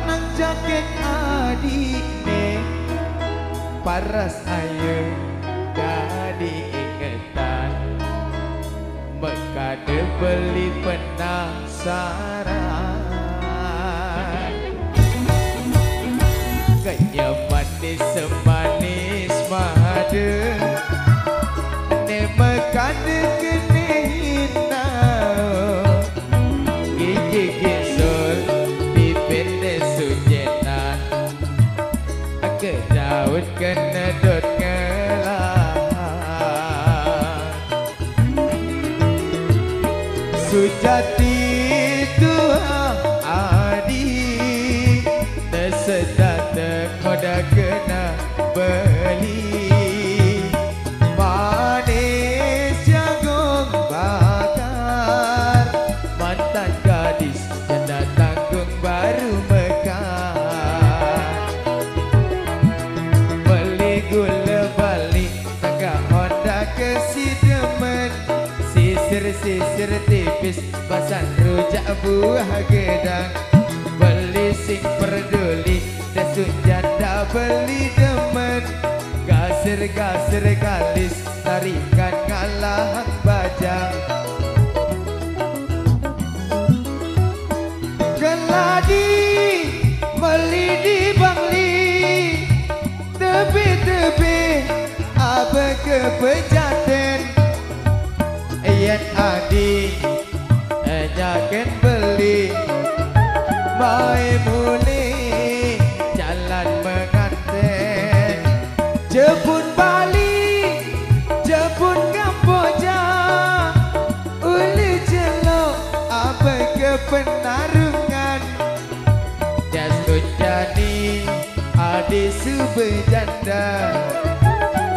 nang jaket adik ne paras aye jadi ingetan mekade beli penasaran kaya manis semanis madu ne mekade kene hinau gigi gisul pipin sujenan ke daun kena dot sujati Tuhan adik tersedak terkoda kena beli manis jagung bakar mantan gadis janda tanggung baru mekar beli gula balik tangga Honda ke Sidemen sisir tipis basan rujak buah gedang beli sing peduli dasun janda beli demen gasir kalis tarikan ngalah bajang keladi beli di Bangli tepi apa kepejaten ayat adik jaket beli mai muli jalan menganten jepun Bali jepun Kamboja uli celok apa kepenarungan jasut jadi adik subejanda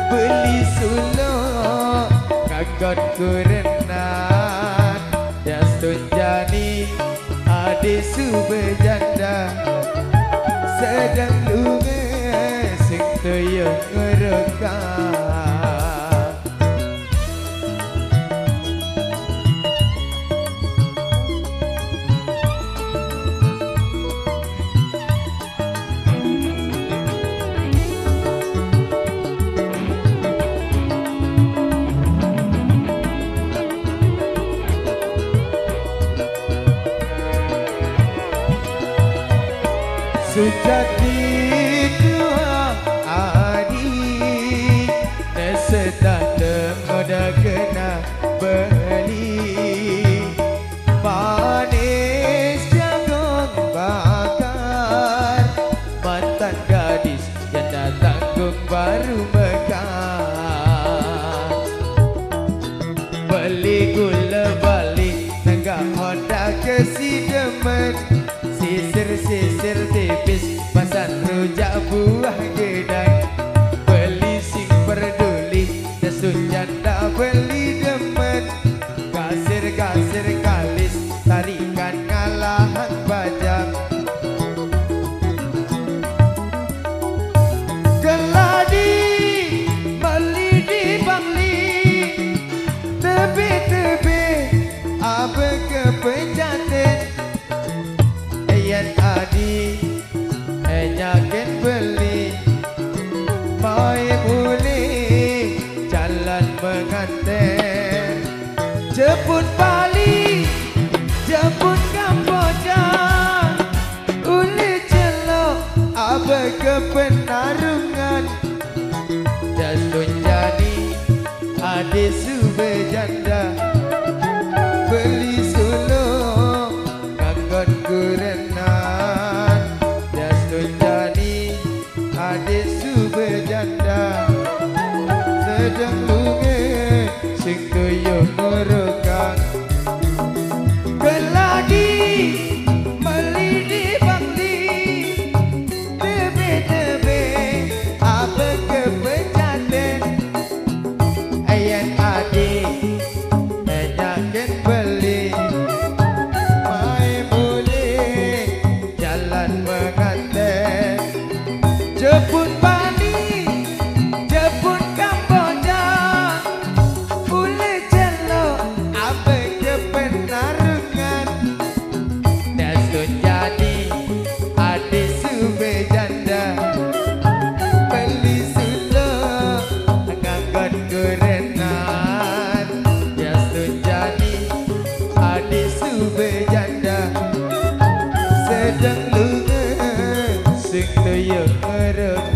beli suluk kagot kurenan jasut jadi adik subejanda sedang lunga sing toyo ngerekam sujati Tuhan adik nesedah tengoda kena beli manis jagung bakar mantan gadis janda tanggung baru mekar beli gula balik tangga Honda ke Sidemen sisir tipis basan rujak buah gedang beli sing peduli dasun janda beli demen gasir kalis tarikan ngalahan bajang keladi beli di Bangli tepi apa kepejaten ayat adik jaket beli mai muli jalan menganten jepun Bali jepun Kamboja uli celok apa kepenarungan jasut jadi adik subejanda beli suluk kagot kurenan jasut jadi adik subejanda sedang lunga sing toyo ngerekam keladi beli di Bangli tebe apa kepejaten ayat adik jaket beli mai muli jalan menganten jepun Bali jepun Kamboja uli celok apa kepenarungan dasun jadi adik sedang lunga sing doyo ngerek